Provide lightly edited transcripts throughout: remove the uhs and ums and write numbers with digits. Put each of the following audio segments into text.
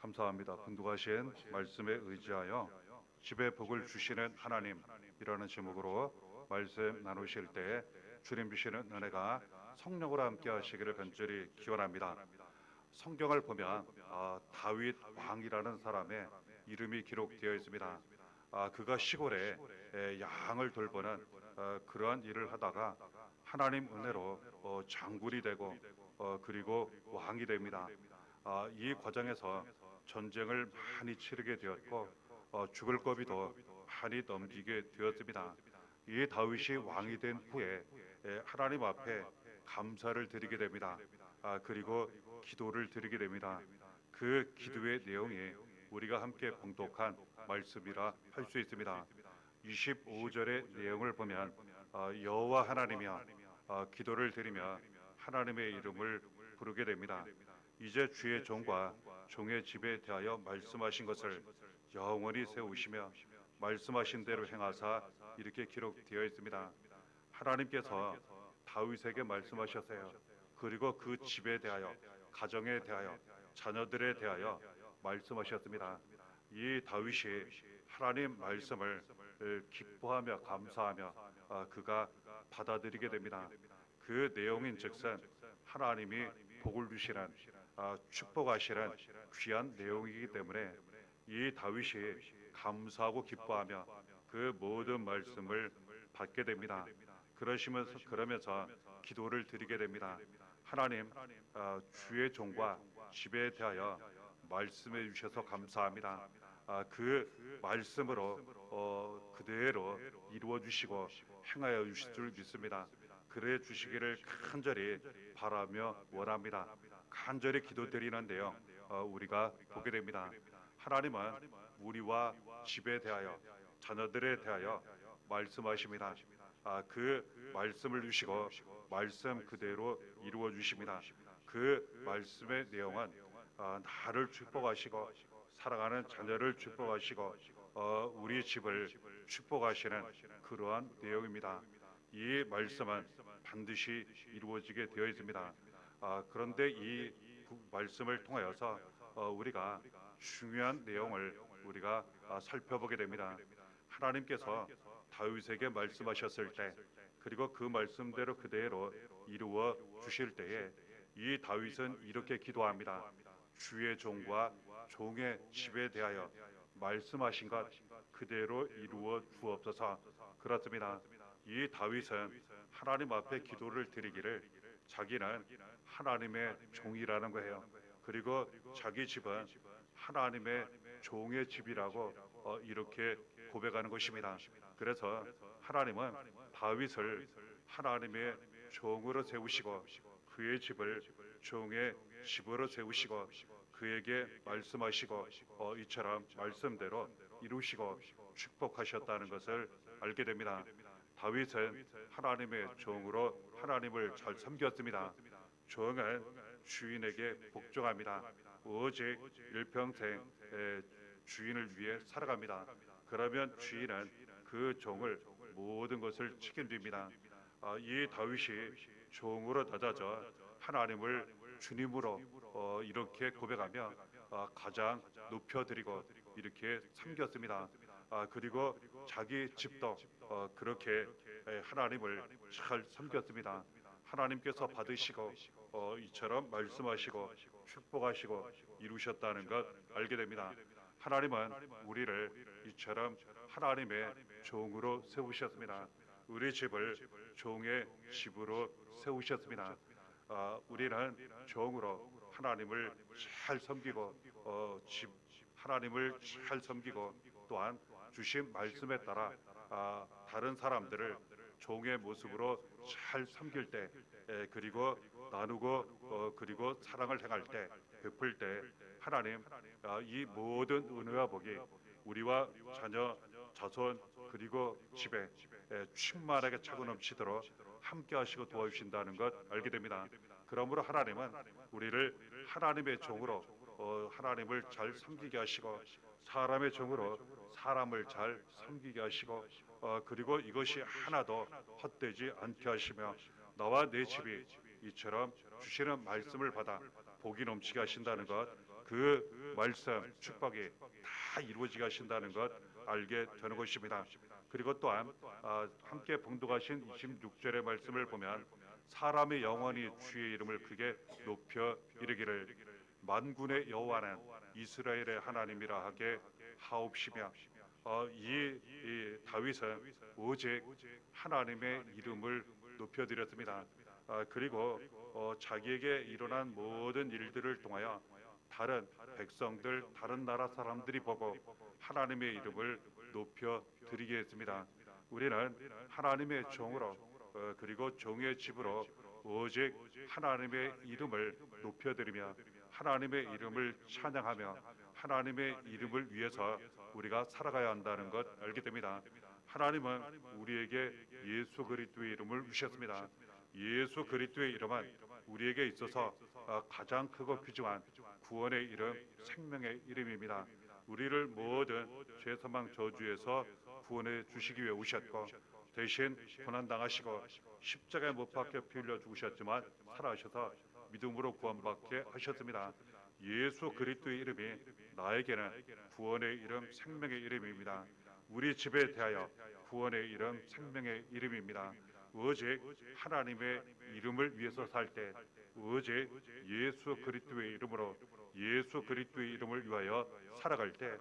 감사합니다. 분두가신 말씀에 의지하여 집에 복을 주시는 하나님이라는 제목으로 말씀 나누실 때 주님 주시는 은혜가 성령으로 함께 하시기를 간절히 기원합니다. 성경을 보면 다윗 왕이라는 사람의 이름이 기록되어 있습니다. 그가 시골에 양을 돌보는 그러한 일을 하다가 하나님 은혜로 장군이 되고 그리고 왕이 됩니다. 이 과정에서 전쟁을 많이 치르게 되었고 죽을 고비도 많이 넘기게 되었습니다. 이 다윗이 왕이 된 후에 하나님 앞에 감사를 드리게 됩니다. 그리고 기도를 드리게 됩니다. 그 기도의 내용이 우리가 함께 봉독한 말씀이라 할 수 있습니다. 25절의 내용을 보면 여호와 하나님이여 기도를 드리며 하나님의 이름을 부르게 됩니다. 이제 주의 종과 종의 집에 대하여 말씀하신 것을 영원히 세우시며 말씀하신 대로 행하사 이렇게 기록되어 있습니다. 하나님께서 다윗에게 말씀하셨어요. 그리고 그 집에 대하여, 가정에 대하여, 자녀들에 대하여 말씀하셨습니다. 이 다윗이 하나님 말씀을 기뻐하며 감사하며 그가 받아들이게 됩니다. 그 내용인즉슨 하나님이 복을 주시는 축복하시는 귀한 내용이기 때문에 이 다윗이 감사하고 기뻐하며 그 모든 말씀을 받게 됩니다. 그러면서 기도를 드리게 됩니다. 하나님, 주의 종과 집에 대하여 말씀해 주셔서 감사합니다. 그 말씀으로 그대로 이루어 주시고 행하여 주실 줄 믿습니다. 그래 주시기를 간절히 바라며 원합니다. 간절히 기도드리는데요, 우리가 보게 됩니다. 하나님은 우리와 집에 대하여, 자녀들에 대하여 말씀하십니다. 그 말씀을 주시고 말씀 그대로 이루어 주십니다. 그 말씀의 내용은 나를 축복하시고 사랑하는 자녀를 축복하시고 우리 집을 축복하시는 그러한 내용입니다. 이 말씀은 반드시 이루어지게 되어 있습니다. 그런데 이 말씀을 통하여서 우리가 중요한 내용을 우리가 살펴보게 됩니다. 하나님께서 다윗에게 말씀하셨을 때, 그리고 그 말씀대로 그대로 이루어 주실 때에 이 다윗은 이렇게 기도합니다. 주의 종과 종의 집에 대하여 말씀하신 것 그대로 이루어 주옵소서. 그렇습니다. 이 다윗은 하나님 앞에 기도를 드리기를 자기는 하나님의 종이라는 거예요. 그리고 자기 집은 하나님의 종의 집이라고 이렇게 고백하는 것입니다. 그래서 하나님은 다윗을 하나님의 종으로 세우시고 그의 집을 종의 집으로 세우시고 그에게 말씀하시고 이처럼 말씀대로 이루시고 축복하셨다는 것을 알게 됩니다. 다윗은 하나님의 종으로 하나님을 잘 섬겼습니다. 종은 주인에게 복종합니다. 오직 일평생 주인을 위해 살아갑니다. 그러면 주인은 그 종을 모든 것을 책임집니다. 이 다윗이 종으로 낮아져 하나님을 주님으로 이렇게 고백하며 가장 높여드리고 이렇게 섬겼습니다. 그리고 자기 집도 그렇게 하나님을 잘 섬겼습니다. 하나님께서 받으시고 이처럼 말씀하시고 축복하시고 이루셨다는 것 알게 됩니다. 하나님은 우리를 이처럼 하나님의 종으로 세우셨습니다. 우리 집을 종의 집으로 세우셨습니다. 우리는 종으로 하나님을 잘 섬기고 하나님을 잘 섬기고 또한 주신 말씀에 따라 다른 사람들을 종의 모습으로 잘 섬길 때 그리고 나누고 그리고 사랑을 행할 때 베풀 때 하나님 이 모든 은혜와 복이 우리와 자녀 자손 그리고 집에 충만하게 차고 넘치도록 함께 하시고 도와주신다는 것 알게 됩니다. 그러므로 하나님은 우리를 하나님의 종으로 하나님을 잘 섬기게 하시고 사람의 종으로 사람을 잘 섬기게 하시고 그리고 이것이 하나도 헛되지 않게 하시며 나와 내 집이 이처럼 주시는 말씀을 받아 복이 넘치게 하신다는 것 그 말씀 축복이 다 이루어지게 하신다는 것 알게 되는 것입니다. 그리고 또한 함께 봉독하신 26절의 말씀을 보면 사람의 영원히 주의 이름을 크게 높여 이르기를 만군의 여호와는 이스라엘의 하나님이라 하게 하옵시며 이 다윗은 오직 하나님의 이름을 높여드렸습니다. 그리고 자기에게 일어난 모든 일들을 통하여 다른 백성들, 다른 나라 사람들이 보고 하나님의 이름을 높여드리게 했습니다. 우리는 하나님의 종으로 그리고 종의 집으로 오직 하나님의 이름을 높여드리며 하나님의 이름을 찬양하며 하나님의 이름을 위해서 우리가 살아가야 한다는 것 알게 됩니다. 하나님은 우리에게 예수 그리스도의 이름을 주셨습니다. 예수 그리스도의 이름은 우리에게 있어서 가장 크고 귀중한 구원의 이름, 생명의 이름입니다. 우리를 모든 죄사망 저주에서 구원해 주시기 위해 오셨고 대신 고난당하시고 십자가에 못 박혀 피 흘려 죽으셨지만 살아셔서 믿음으로 구원받게 하셨습니다. 예수 그리스도의 이름이 나에게는 구원의 이름, 생명의 이름입니다. 우리 집에 대하여 구원의 이름, 생명의 이름입니다. 오직 하나님의 이름을 위해서 살 때, 오직 예수 그리스도의 이름으로 예수 그리스도의 이름을 위하여 살아갈 때,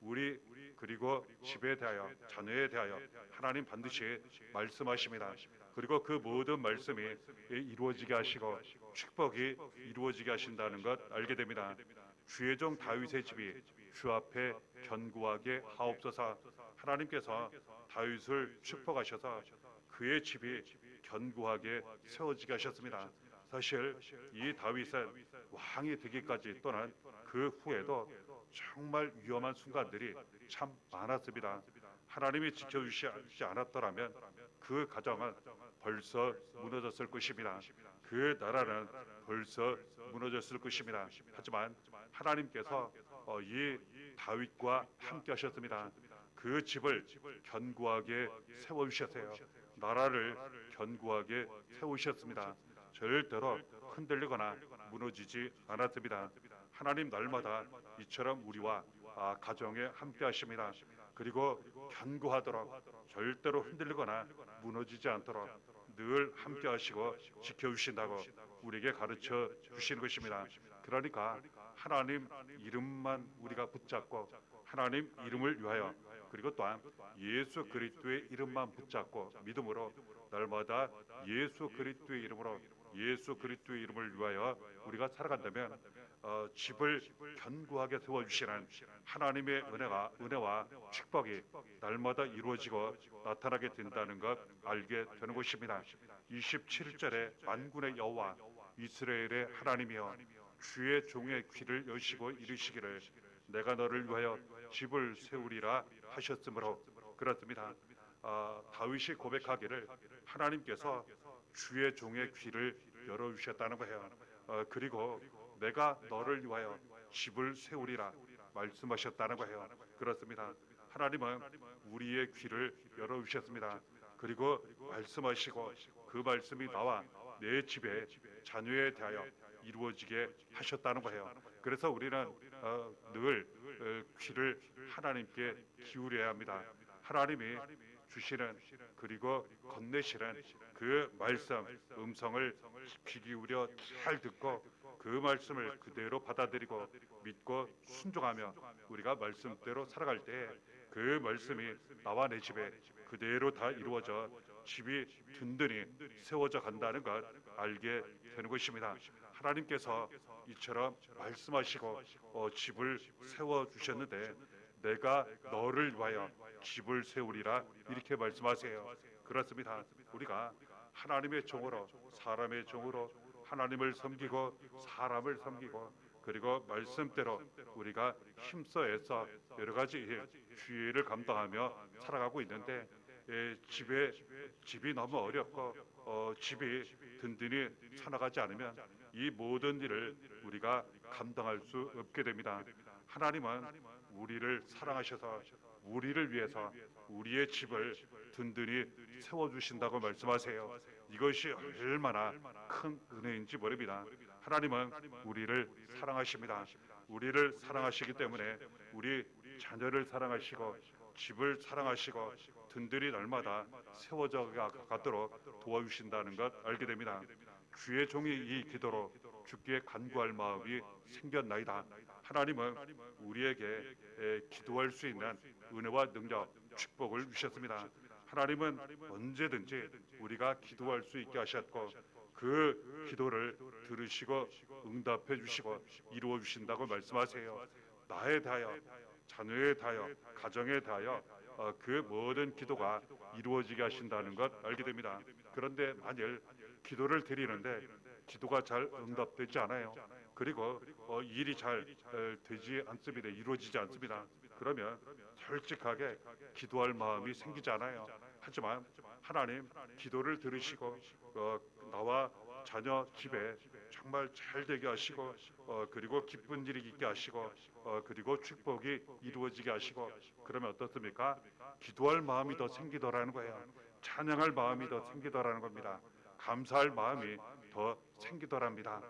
우리 그리고 집에 대하여 자녀에 대하여 하나님 반드시 말씀하십니다. 그리고 그 모든 말씀이 이루어지게 하시고 축복이 이루어지게 하신다는 것 알게 됩니다. 주의 종 다윗의 집이 주 앞에 견고하게 하옵소서. 하나님께서 다윗을 축복하셔서 그의 집이 견고하게 세워지게 하셨습니다. 사실 이 다윗은 왕이 되기까지 또는 그 후에도 정말 위험한 순간들이 참 많았습니다. 하나님이 지켜주시지 않았더라면 그 가정은 벌써 무너졌을 것입니다. 그 나라는 벌써 무너졌을 것입니다. 하지만 하나님께서 이 다윗과 함께 하셨습니다. 그 집을 견고하게 세워주셨어요. 나라를 견고하게 세우셨습니다. 절대로 흔들리거나 무너지지 않았습니다. 하나님 날마다 이처럼 우리와 가정에 함께 하십니다. 그리고 견고하도록 절대로 흔들리거나 무너지지 않도록 늘 함께 하시고 지켜주신다고 우리에게 가르쳐 주시는 것입니다. 그러니까 하나님 이름만 우리가 붙잡고 하나님 이름을 위하여 그리고 또한 예수 그리스도의 이름만 붙잡고 믿음으로 날마다 예수 그리스도의 이름으로 예수 그리스도의 이름을 위하여 우리가 살아간다면 집을 견고하게 세워주시는 하나님의 은혜와 축복이 날마다 이루어지고 나타나게 된다는 것 알게 되는 것입니다. 27절에 만군의 여호와 이스라엘의 하나님이여 주의 종의 귀를 여시고 이르시기를 내가 너를 위하여 집을 세우리라 하셨으므로 그렇습니다. 다윗이 고백하기를 하나님께서 주의 종의 귀를 열어주셨다는 거예요. 그리고 내가 너를 위하여 집을 세우리라 말씀하셨다는 거예요. 그렇습니다. 하나님은 우리의 귀를 열어주셨습니다. 그리고 말씀하시고 그 말씀이 나와 내 집에 자녀에 대하여 이루어지게 하셨다는 거예요. 그래서 우리는 늘 귀를 하나님께 기울여야 합니다. 하나님이 주시는 그리고 건네시는 그 말씀, 음성을 귀 기울여 잘 듣고 그 말씀을 그대로 받아들이고 믿고 순종하며 우리가 말씀대로 살아갈 때 그 말씀이 나와 내 집에 그대로 다 이루어져 집이 든든히 세워져 간다는 것 알게 되는 것입니다. 하나님께서 이처럼 말씀하시고 집을 세워주셨는데 내가 너를 위하여 집을 세우리라 이렇게 말씀하세요. 그렇습니다. 우리가 하나님의 종으로 사람의 종으로 하나님을 섬기고 사람을 섬기고 그리고 말씀대로 우리가 힘써 애써 여러 가지 주의를 감당하며 살아가고 있는데 집이 너무 어렵고 집이 든든히 서나가지 않으면 이 모든 일을 우리가 감당할 수 없게 됩니다. 하나님은 우리를 사랑하셔서 우리를 위해서 우리의 집을 든든히 세워주신다고 말씀하세요. 이것이 얼마나 큰 은혜인지 모릅니다. 하나님은 우리를 사랑하십니다. 우리를 사랑하시기 때문에 우리 자녀를 사랑하시고 집을 사랑하시고 든든히 날마다 세워져 가도록 도와주신다는 것 알게 됩니다. 주의 종이 이 기도로 주께 간구할 마음이 생겼나이다. 하나님은 우리에게 기도할 수 있는 은혜와 능력, 축복을 주셨습니다. 하나님은 언제든지 우리가 기도할 수 있게 하셨고 그 기도를 들으시고 응답해 주시고 이루어 주신다고 말씀하세요. 나에 대하여, 자녀에 대하여, 가정에 대하여 그 모든 기도가 이루어지게 하신다는 것 알게 됩니다. 그런데 만일 기도를 드리는데 기도가 잘 응답되지 않아요. 그리고 일이 잘 되지 않습니다. 이루어지지 않습니다. 그러면 솔직하게 기도할 마음이 생기지 않아요. 하지만 하나님 기도를 들으시고 나와 자녀 집에 정말 잘 되게 하시고 그리고 기쁜 일이 있게 하시고 그리고 축복이 이루어지게 하시고 그러면 어떻습니까? 기도할 마음이 더 생기더라는 거예요. 찬양할 마음이 더 생기더라는 겁니다. 감사할 마음이 더 생기더랍니다.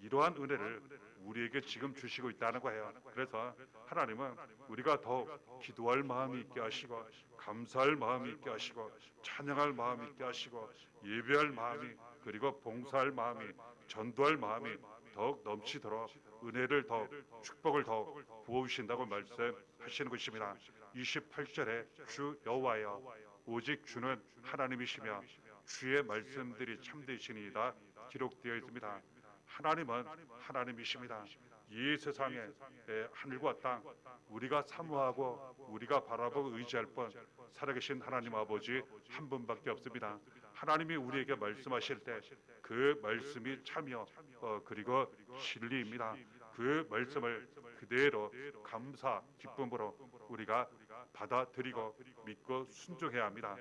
이러한 은혜를 우리에게 지금 주시고 있다는 거예요. 그래서 하나님은 우리가 더욱 기도할 마음이 있게 하시고 감사할 마음이 있게 하시고 찬양할 마음이 있게 하시고 예배할 마음이 그리고 봉사할 마음이 전도할 마음이 더욱 넘치도록 은혜를 더욱 축복을 더욱 부어주신다고 말씀하시는 것입니다. 28절에 주 여호와여 오직 주는 하나님이시며 주의 말씀들이 참되시니이다 기록되어 있습니다. 하나님은 하나님이십니다. 이 세상에 하늘과 땅 우리가 사모하고 우리가 바라보고 의지할 뿐 살아계신 하나님 아버지 한 분밖에 없습니다. 하나님이 우리에게 말씀하실 때 그 말씀이 참여 그리고 진리입니다. 그 말씀을 그대로 감사 기쁨으로 우리가 받아들이고 믿고 순종해야 합니다.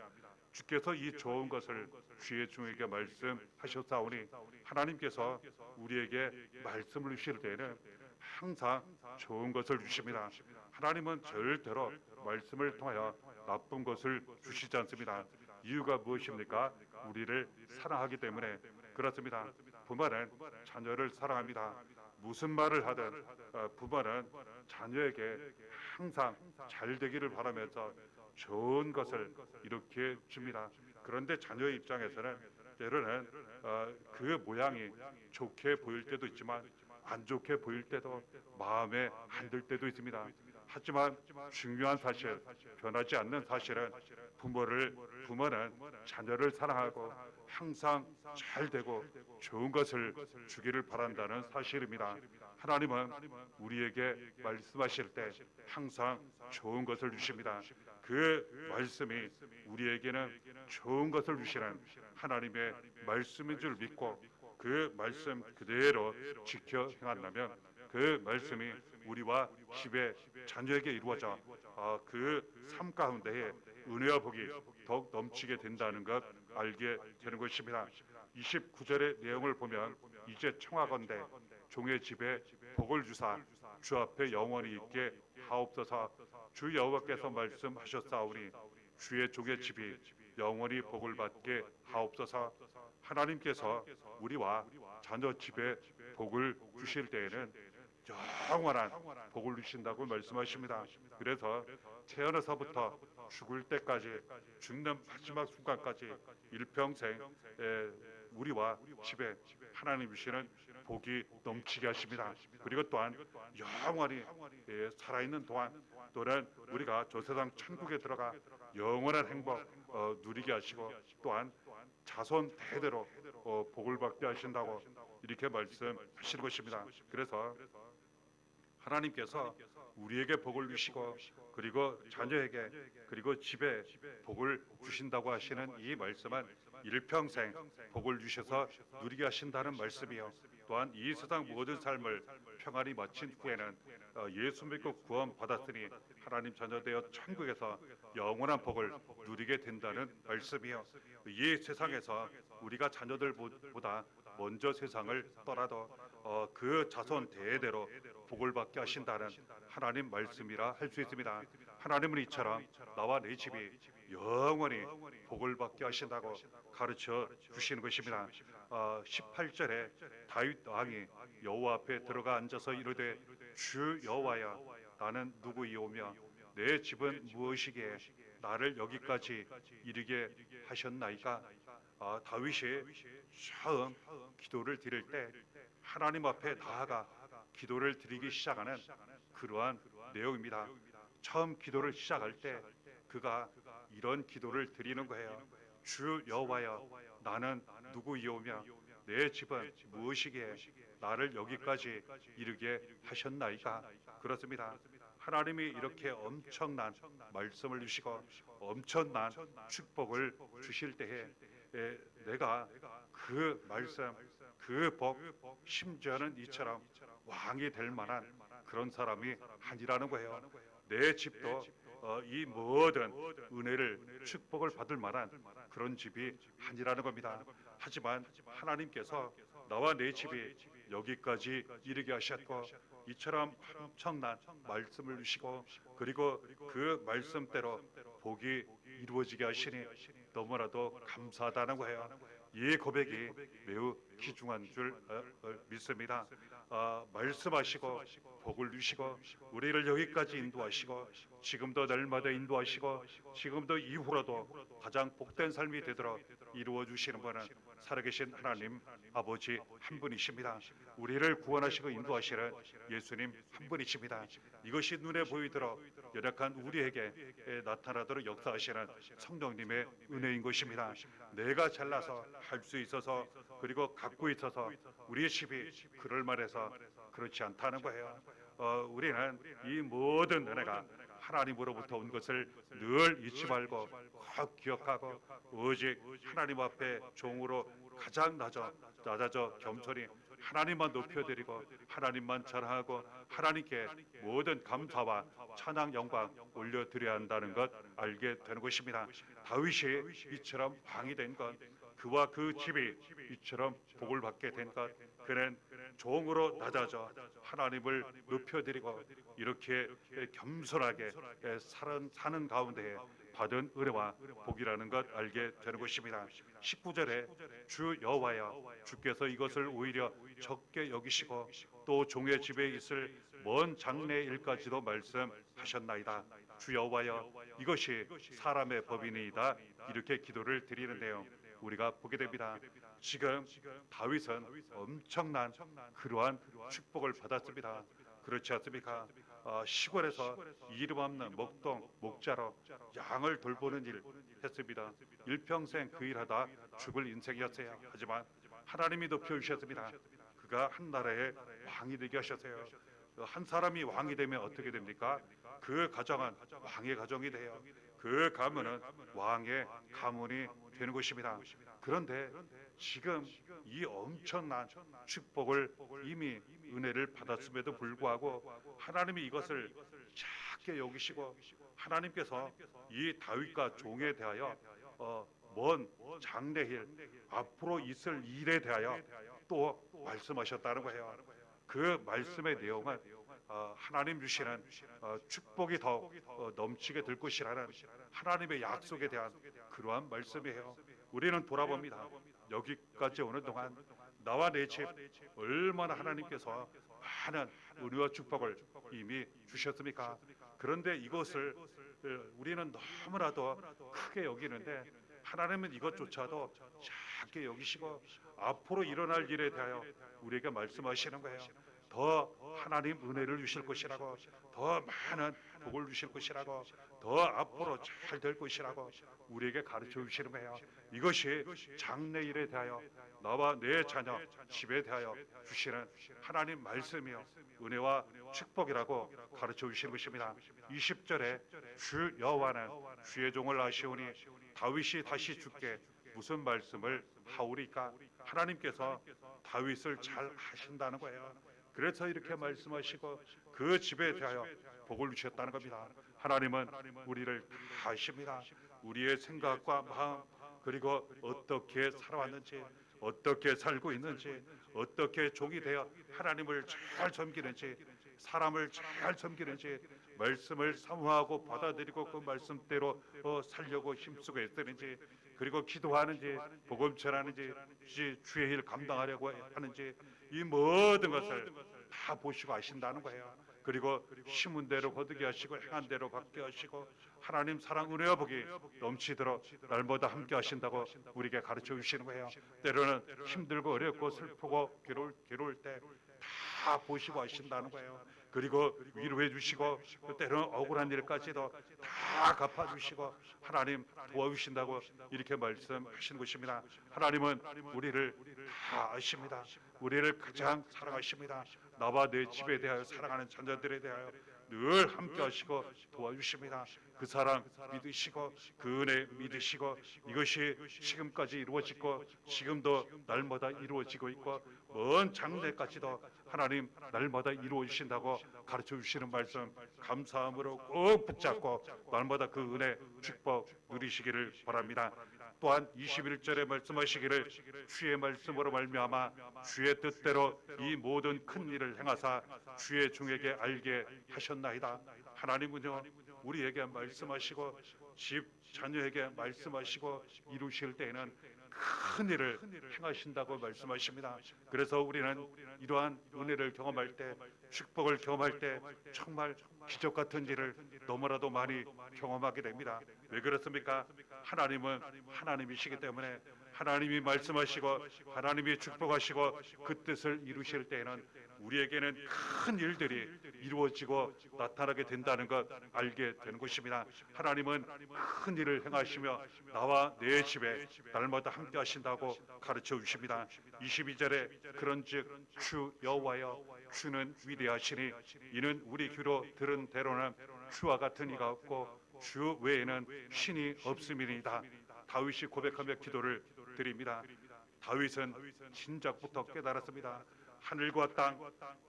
주께서 이 좋은 것을 주의 종에게 말씀하셨사오니 하나님께서 우리에게 말씀을 주실 때에는 항상 좋은 것을 주십니다. 하나님은 절대로 말씀을 통하여 나쁜 것을 주시지 않습니다. 이유가 무엇입니까? 우리를 사랑하기 때문에 그렇습니다. 부모는 자녀를 사랑합니다. 무슨 말을 하든 부모는 자녀에게 항상 잘 되기를 바라면서 좋은 것을 이렇게 줍니다. 그런데 자녀의 입장에서는 때로는 그 모양이 좋게 보일 때도 있지만 안 좋게 보일 때도 마음에 안 들 때도 있습니다. 하지만 중요한 사실, 변하지 않는 사실은 부모는 자녀를 사랑하고 항상 잘 되고 좋은 것을 주기를 바란다는 사실입니다. 하나님은 우리에게 말씀하실 때 항상 좋은 것을 주십니다. 그 말씀이 우리에게는 좋은 것을 주시는 하나님의 말씀인 줄 믿고 그 말씀 그대로 지켜 행한다면 그 말씀이 우리와 집에 자녀에게 이루어져 그 삶 가운데에 은혜와 복이 더욱 넘치게 된다는 것 알게 되는 것입니다. 29절의 내용을 보면 이제 청하건대 종의 집에 복을 주사 주 앞에 영원히 있게 하옵소서. 주 여호와께서 말씀하셨사오니 주의 종의 집이 영원히 복을 받게 하옵소서. 하나님께서 우리와 자녀 집에 복을 주실 때에는 영원한 복을 주신다고 말씀하십니다. 그래서 태어나서부터 죽을 때까지 죽는 마지막 순간까지 일평생 우리와 집에 하나님 주시는 복이 넘치게 하십니다. 그리고 또한 영원히 살아있는 동안 또는 우리가 저 세상 천국에 들어가 영원한 행복 누리게 하시고 또한 자손 대대로 복을 받게 하신다고 이렇게 말씀하시는 것입니다. 그래서 하나님께서 우리에게 복을 주시고 그리고 자녀에게 그리고 집에 복을 주신다고 하시는 이 말씀은 일평생 복을 주셔서 누리게 하신다는 말씀이요. 또한 이 세상 모든 삶을 평안히 마친 후에는 예수 믿고 구원 받았으니 하나님 자녀 되어 천국에서 영원한 복을 누리게 된다는 말씀이요. 이 세상에서 우리가 자녀들보다 먼저 세상을 떠나도 그 자손 대대로 복을 받게 하신다는 하나님 말씀이라 할 수 있습니다. 하나님은 이처럼 나와 내 집이 영원히 복을 받게 하신다고 가르쳐 주시는 것입니다. 18절에 다윗 왕이 여호와 앞에 들어가 앉아서 이르되 주 여호와여 나는 누구이오며 내 집은 무엇이기에 나를 여기까지 이르게 하셨나이까. 다윗이 처음 기도를 드릴 때 하나님 앞에 나아가 기도를 드리기 시작하는 그러한 내용입니다. 처음 기도를 시작할 때 그가 이런 기도를 드리는 거예요. 주 여호와여 나는 누구이오며 내 집은 무엇이기에 나를 여기까지 이르게 하셨나이까. 그렇습니다. 하나님이 이렇게 엄청난 말씀을 주시고 엄청난 축복을 주실 때에 내가 그 말씀, 그 복, 심지어는 이처럼 왕이 될 만한 그런 사람이 아니라는 거예요. 내 집도 이 모든 은혜를 축복을 받을 만한 그런 집이 아니라는 겁니다. 하지만 하나님께서 나와 내 집이 여기까지 이르게 하셨고 이처럼 엄청난 말씀을 주시고 그리고 그 말씀대로 복이 이루어지게 하시니 너무나도 감사하다는 거예요. 이 고백이 매우 귀중한 줄 믿습니다. 말씀하시고 복을 주시고 우리를 여기까지 인도하시고 지금도 날마다 인도하시고 지금도 이후로도 가장 복된 삶이 되도록 이루어 주시는 분은 살아계신 하나님 아버지 한 분이십니다. 우리를 구원하시고 인도하시는 예수님 한 분이십니다. 이것이 눈에 보이도록 연약한 우리에게 나타나도록 역사하시는 성령님의 은혜인 것입니다. 내가 잘나서 할 수 있어서 그리고 갖고 있어서 우리의 집이 그럴 만해서 그렇지 않다는 거예요. 우리는 이 모든 은혜가 하나님으로부터 온 것을 늘 잊지 말고 꼭 기억하고 오직 하나님 앞에 종으로 가장 낮아져 겸손히 하나님만 높여드리고 하나님만 자랑하고 하나님께 모든 감사와 찬양 영광 올려드려야 한다는 것 알게 되는 것입니다. 다윗이 이처럼 왕이 된 것, 그와 그 집이 이처럼 복을 받게 된 것, 그는 종으로 낮아져 하나님을 높여드리고 이렇게 겸손하게 사는 가운데 받은 은혜와 복이라는 것 알게 되는 것입니다. 19절에 주 여호와여 주께서 이것을 오히려 적게 여기시고 또 종의 집에 있을 먼 장래일까지도 말씀하셨나이다. 주 여호와여 이것이 사람의 법이니이다. 이렇게 기도를 드리는데요. 우리가 보게 됩니다. 지금 다윗은 엄청난 그러한 축복을 받았습니다. 그렇지 않습니까? 시골에서 이름 없는 목자로 양을 돌보는 일 했습니다. 일평생 그 일하다 죽을 인생이었어요. 하지만 하나님이 높여주셨습니다. 그가 한 나라의 왕이 되게 하셨어요. 한 사람이 왕이 되면 어떻게 됩니까? 그 가정은 왕의 가정이 돼요. 그 가문은 왕의 가문이 되는 것입니다. 그런데 지금 이 엄청난 축복을 이미 은혜를 받았음에도 불구하고 하나님이 이것을 작게 여기시고 하나님께서 이 다윗과 종에 대하여 먼 장래일 앞으로 있을 일에 대하여 또 말씀하셨다는 거예요. 그 말씀의 내용은 하나님 주시는 축복이 더 넘치게 될 것이라는 하나님의 약속에 대한 그러한 말씀이에요. 우리는 돌아봅니다. 여기까지 오는 동안 나와 내 집 얼마나 하나님께서 많은 은혜와 축복을 이미 주셨습니까? 그런데 이것을 우리는 너무나도 크게 여기는데 하나님은 이것조차도 작게 여기시고 앞으로 일어날 일에 대하여 우리에게 말씀하시는 거예요. 더 하나님 은혜를 주실 것이라고, 더 많은 복을 주실 것이라고, 더 앞으로 잘 될 것이라고 우리에게 가르쳐 주시는 거예요. 이것이 장래일에 대하여 나와 내 자녀 집에 대하여 주시는 하나님 말씀이요 은혜와 축복이라고 가르쳐 주시는 것입니다. 20절에 주 여호와는 주의 종을 아시오니 다윗이 다시 주께 무슨 말씀을 하오리까? 하나님께서 다윗을 잘 하신다는 거예요. 그래서 이렇게 말씀하시고 그 집에 대하여 복을 주셨다는 겁니다. 하나님은 우리를 다 아십니다. 우리의 생각과 마음 그리고 어떻게 살아왔는지 어떻게 살고 있는지 어떻게 종이 되어 하나님을 잘 섬기는지 사람을 잘 섬기는지 말씀을 사모하고 받아들이고 그 말씀대로 살려고 힘쓰고 애쓰는지 그리고 기도하는지 복음 전하는지 주의 일 감당하려고 하는지 이 모든 것을 다 보시고 아신다는 거예요. 그리고 심은 대로 거두게 하시고 행한 대로 받게 하시고 하나님 사랑 은혜와 복이 넘치도록 날마다 함께 하신다고 우리에게 가르쳐 주시는 거예요. 때로는 힘들고 어렵고 슬프고 괴로울 때 다 보시고 하신다는 거예요. 그리고 위로해 주시고 때로는 억울한 일까지도 다 갚아주시고 하나님 도와주신다고 이렇게 말씀하시는 것입니다. 하나님은 우리를 다 아십니다. 우리를 가장 사랑하십니다. 나와 내 집에 대하여 사랑하는 자녀들에 대하여 늘 함께 하시고 도와주십니다. 그 사랑 믿으시고 그 은혜 믿으시고 이것이 지금까지 이루어지고 지금도 날마다 이루어지고 있고 먼 장래까지도 하나님 날마다 이루어지신다고 가르쳐 주시는 말씀 감사함으로 꼭 붙잡고 날마다 그 은혜 축복 누리시기를 바랍니다. 또한 21절에 말씀하시기를 주의 말씀으로 말미암아 주의 뜻대로 이 모든 큰 일을 행하사 주의 종에게 알게 하셨나이다. 하나님은요 우리에게 말씀하시고 집 자녀에게 말씀하시고 이루실 때에는 큰 일을 행하신다고 말씀하십니다. 그래서 우리는 이러한 은혜를 경험할 때 축복을 경험할 때 정말 기적 같은 일을 너무나도 많이 경험하게 됩니다. 왜 그렇습니까? 하나님은 하나님이시기 때문에 하나님이 말씀하시고 하나님이 축복하시고 그 뜻을 이루실 때에는 우리에게는 큰 일들이 이루어지고 나타나게 된다는 것 알게 되는 것입니다. 하나님은 큰 일을 행하시며 나와 내 집에 날마다 함께 하신다고 가르쳐 주십니다. 22절에 그런즉 주 여호와여 주는 위대하시니 이는 우리 귀로 들은 대로는 주와 같은 이가 없고 주 외에는 신이 없음이니이다. 다윗이 고백하며 기도를 드립니다. 다윗은 진작부터 깨달았습니다. 하늘과 땅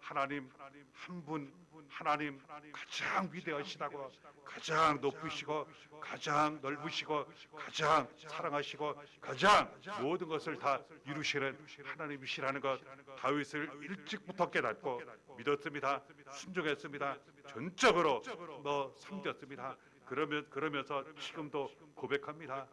하나님 한 분 하나님 가장 위대하시다고 가장 높으시고 가장 넓으시고 가장 사랑하시고 가장 모든 것을 다 이루시는 하나님이시라는 것 다윗을 일찍부터 깨닫고 믿었습니다. 순종했습니다. 전적으로 섬겼습니다. 그러면서 지금도 고백합니다.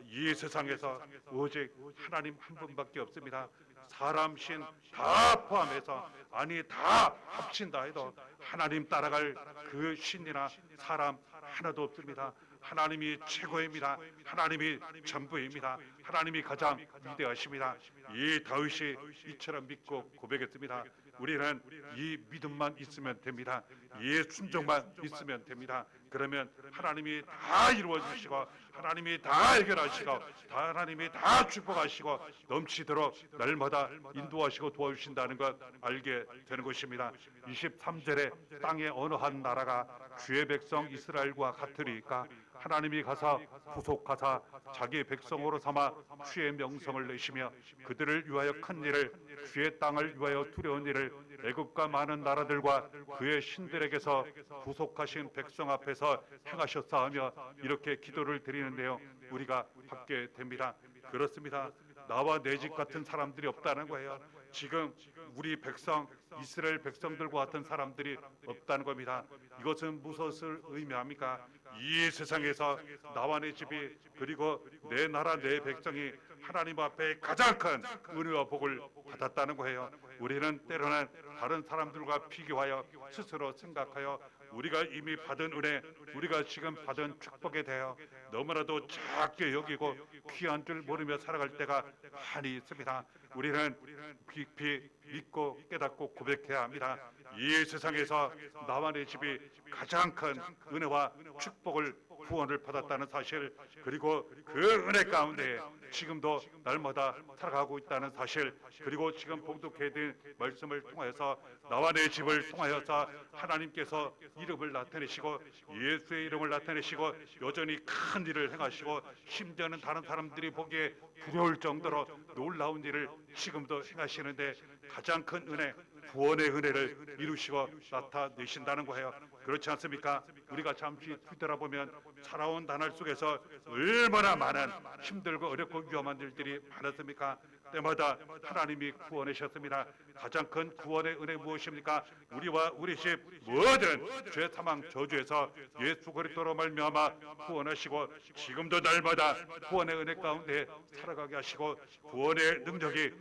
이 세상에서 오직 하나님 한 분밖에 없습니다. 사람 신 다 포함해서 아니 다 합친다 해도 하나님 따라갈 그 신이나 사람 하나도 없습니다. 하나님이 최고입니다. 하나님이 전부입니다. 하나님이 가장 위대하십니다. 이 다윗이 이처럼 믿고 고백했습니다. 우리는 이 믿음만 있으면 됩니다. 이 순종만 있으면 됩니다. 그러면 하나님이 다 이루어 주시고 하나님이 다 해결하시고 하나님이 다 축복하시고 넘치도록 날마다 인도하시고 도와주신다는 것 알게 되는 것입니다. 23절에 땅의 어느 한 나라가 주의 백성 이스라엘과 같으리까 하나님이 가사 구속하사 자기 백성으로 삼아 주의 명성을 내시며 그들을 위하여 큰 일을 주의 땅을 위하여 두려운 일을 애국과 많은 나라들과 그의 신들에게서 구속하신 백성 앞에서 행하셨사하며 이렇게 기도를 드리는데요. 우리가 받게 됩니다. 그렇습니다. 나와 내 집 같은 사람들이 없다는 거예요. 지금 우리 백성 이스라엘 백성들과 같은 사람들이 없다는 겁니다. 이것은 무엇을 의미합니까? 이 세상에서 나와 내 집이 그리고 내 나라 내 백성이 하나님 앞에 가장 큰 은혜와 복을 받았다는 거예요. 우리는 때로는 다른 사람들과 비교하여 스스로 생각하여 우리가 이미 받은 은혜, 우리가 지금 받은 축복에 대하여 너무나도 작게 여기고 귀한 줄 모르며 살아갈 때가 많이 있습니다. 우리는 깊이 믿고 깨닫고 고백해야 합니다. 이 세상에서 나와 내 집이 가장 큰 은혜와 축복을 구원을 받았다는 사실 그리고 그 은혜 가운데 지금도 날마다 살아가고 있다는 사실 그리고 지금 봉독해야 될 말씀을 통해서 나와 내 집을 통하여서 하나님께서 이름을 나타내시고 예수의 이름을 나타내시고 여전히 큰 일을 행하시고 심지어는 다른 사람들이 보기에 두려울 정도로 놀라운 일을 지금도 행하시는데 가장 큰 은혜 구원의 은혜를 이루시고 나타내신다는 거예요. 그렇지 않습니까? 우리가 잠시 뒤돌아보면 살아온 나날 속에서 얼마나 많은 힘들고 어렵고 위험한 일들이 많았습니까? 때마다 하나님이 구원하셨습니다. 가장 큰 구원의 은혜 무엇입니까? 우리와 우리 집 모든 죄 사망 저주에서 예수 그리스도로 말미암아 구원하시고 지금도 날마다 구원의 은혜 가운데 살아가게 하시고 구원의 능력이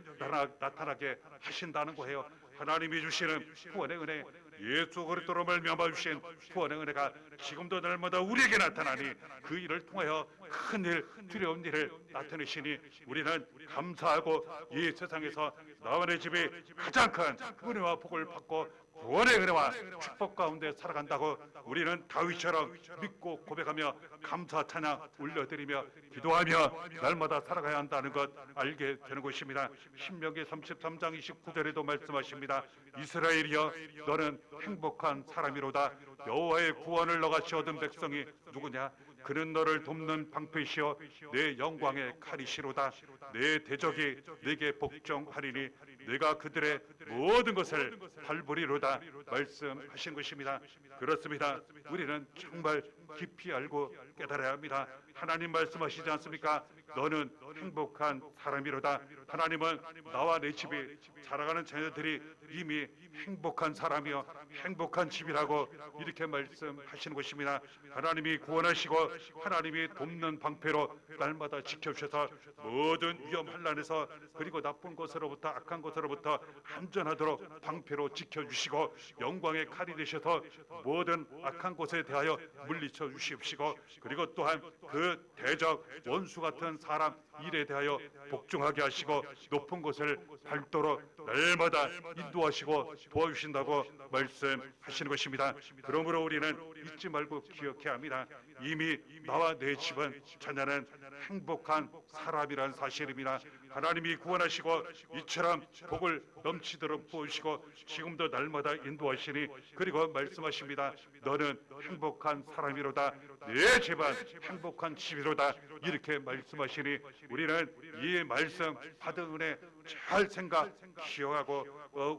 나타나게 하신다는 거예요. 하나님이 주시는 구원의 은혜, 예수 그리스도로 말미암아 주신 구원의 은혜가 지금도 날마다 우리에게 나타나니 그 일을 통하여 큰일, 두려운 일을 나타내시니 우리는 감사하고 이 세상에서 나와 내 집이 가장 큰 은혜와 복을 받고 구원의 은혜와 축복 가운데 살아간다고 우리는 다윗처럼 믿고 고백하며 감사 찬양 올려드리며 기도하며 날마다 살아가야 한다는 것 알게 되는 것입니다. 신명기 33장 29절에도 말씀하십니다. 이스라엘이여 너는 행복한 사람이로다. 여호와의 구원을 너같이 얻은 백성이 누구냐? 그는 너를 돕는 방패시여 내 영광의 칼이시로다. 내 대적이 내게 복종하리니 내가 그들의 모든 것을 밟으리로다 말씀하신 것입니다. 그렇습니다. 우리는 정말 깊이 알고 깨달아야 합니다. 하나님 말씀하시지 않습니까? 너는 행복한 사람이로다. 하나님은 나와 내 집이 자라가는 자녀들이 이미 행복한 사람이요 행복한 집이라고 이렇게 말씀하시는 것입니다. 하나님이 구원하시고 하나님이 돕는 방패로 날마다 지켜주셔서 모든 위험 환난에서 그리고 나쁜 것으로부터 악한 것으로부터 안전하도록 방패로 지켜주시고 영광의 칼이 되셔서 모든 악한 것에 대하여 물리쳐 주시옵시고 그리고 또한 그 대적 원수 같은 사람 일에 대하여 복종하게 하시고 높은 것을 밟도록 날마다 인도하시고 도와주신다고 말씀하시는 것입니다. 그러므로 우리는 잊지 말고 기억해야 합니다. 이미 나와 내 집은 자녀는 행복한 사람이란 사실입니다. 하나님이 구원하시고 이처럼 복을 넘치도록 부으시고 지금도 날마다 인도하시니 그리고 말씀하십니다. 너는 행복한 사람이로다. 내 집은 행복한 집이로다. 이렇게 말씀하시니 우리는 이 말씀 받은 은혜 잘 생각 기억하고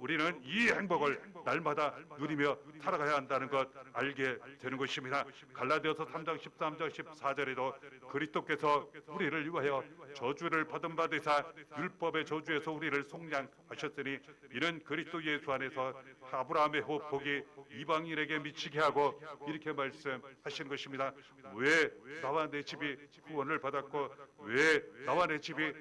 우리는 이 행복을 날마다 누리며 살아가야 한다는 것 알게 되는 것입니다. 갈라디아서 3장 13절 14절에도 그리스도께서 우리를 위하여 저주를 받은 바 되사 율법의 저주에서 우리를 속량하셨으니 이는 그리스도 예수 안에서 아브라함의 복이 이방인에게 미치게 하고 이렇게 말씀하신 것입니다. 왜 나와 내 집이 구원을 받았고 왜 나와 내 집이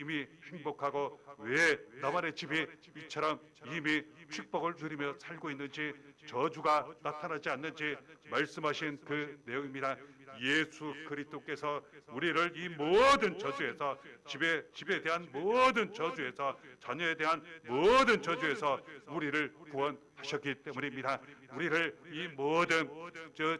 이미 행복하고 왜 나와 내 집이 이처럼 이미 축복을 누리며 살고 있는지 저주가 나타나지 않는지 말씀하신 그 내용입니다. 예수 그리스도께서 우리를 이 모든 저주에서 집에 대한 모든 저주에서 자녀에 대한 모든 저주에서 우리를 구원하셨기 때문입니다. 우리를 이 모든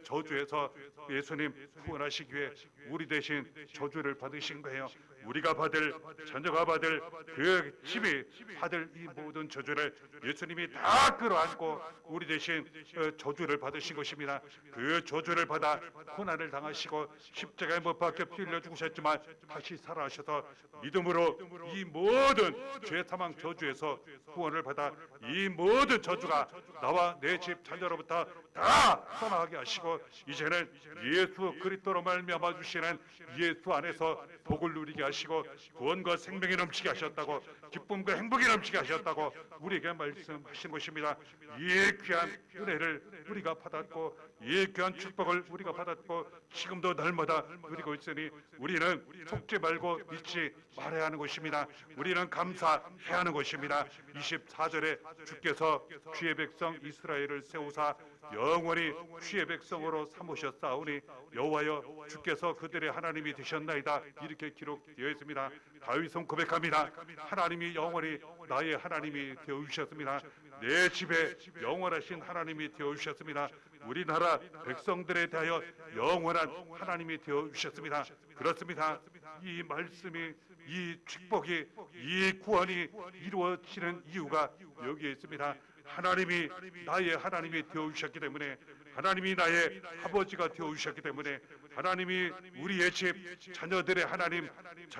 저주에서 예수님 구원하시기 위해 우리 대신 저주를 받으신 거예요. 우리가 받을 자녀가 받을 그 집이 받을 이 모든 저주를 예수님이 다 끌어안고 우리 대신 저주를 받으신 것입니다. 그 저주를 받아 고난을 당하시고 십자가에 못 박혀 피 흘려 죽으셨지만 다시 살아나셔서 믿음으로 이 모든 죄 사망 저주에서 구원을 받아 이 모든 저주가 나와 내 집 자녀로부터 다 떠나게 하시고 이제는 예수 그리스도로 말미암아 주시는 예수 안에서 복을 누리게 하시고 구원과 생명이 넘치게 하셨다고 기쁨과 행복이 넘치게 하셨다고 우리에게 말씀하신 것입니다. 이 귀한 은혜를 우리가 받았고 이 귀한 축복을 우리가 받았고 지금도 날마다 누리고 있으니 우리는 속지 말고 믿지 말아야 하는 것입니다. 우리는 감사해야 하는 것입니다. 24절에 주께서 주의 백성 이스라엘을 세우사 영원히 주의 백성으로 삼으셨사오니 여호와여 주께서 그들의 하나님이 되셨나이다. 이렇게 기록되어 있습니다. 다윗은 고백합니다. 하나님이 영원히 나의 하나님이 되어 주셨습니다. 내 집에 영원하신 하나님이 되어 주셨습니다. 우리나라 백성들에 대하여 영원한 하나님이 되어 주셨습니다. 그렇습니다. 이 말씀이 이 축복이 이 구원이 이루어지는 이유가 여기에 있습니다. 하나님이 나의 하나님이 되어 주셨기 때문에 하나님이 나의 아버지가 되어 주셨기 때문에 하나님이 우리의 집 자녀들의 하나님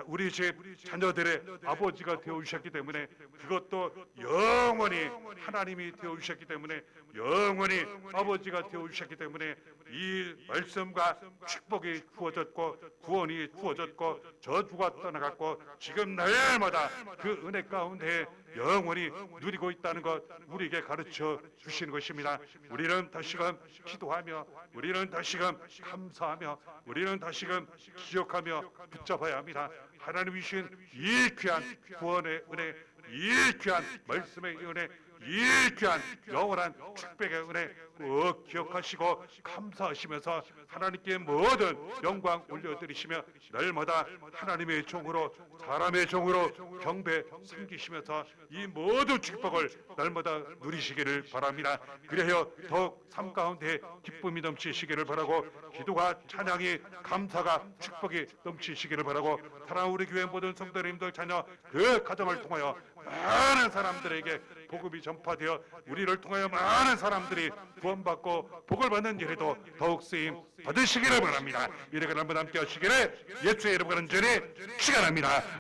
우리 집 자녀들의 아버지가 되어 주셨기 때문에 그것도 영원히 하나님이 되어 주셨기 때문에 영원히 아버지가 되어 주셨기 때문에 이 말씀과 축복이 주어졌고 구원이 주어졌고 저주가 떠나갔고 지금 날마다 그 은혜 가운데 영원히 누리고 있다는 것 우리에게 가르쳐 주시는 것입니다. 우리는 다시금 기도하며 우리는 다시금 감사하며 우리는 다시금 기억하며 붙잡아야 합니다. 하나님이 주신 이 귀한 구원의 은혜 이 귀한 말씀의 은혜 이 귀한 영원한 축복의 은혜 꼭 기억하시고 감사하시면서 하나님께 모든 영광 올려드리시며 날마다 하나님의 종으로 사람의 종으로 경배 섬기시면서 이 모든 축복을 날마다 누리시기를 바랍니다. 그래야 더욱 삶 가운데 기쁨이 넘치시기를 바라고 기도가 찬양이 감사가 축복이 넘치시기를 바라고 사랑하는 우리 교회 모든 성도님들 자녀 그 가정을 통하여 많은 사람들에게 복음이 전파되어 우리를 통하여 많은 사람들이 구원받고 복을 받는 일에도 더욱 쓰임 받으시기를 바랍니다. 이래가 한번 함께 하시기를 예수의 이름으로 간절히 축원합니다.